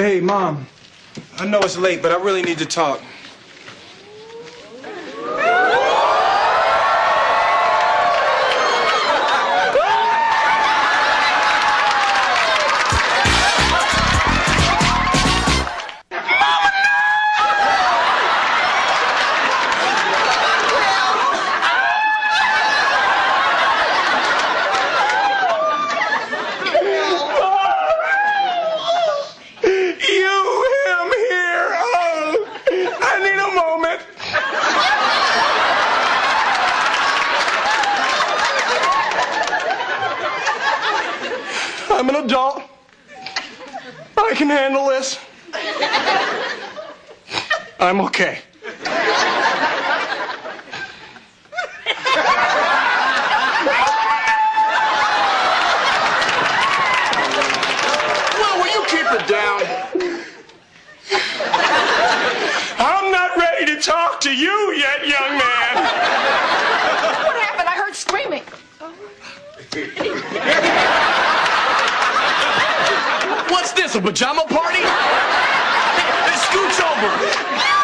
Hey, Mom. I know it's late, but I really need to talk. I'm an adult. I can handle this. I'm okay. Well, will you keep it down? I'm not ready to talk to you yet, young man. What happened? I heard screaming. What's this, a pajama party? Hey, scooch over.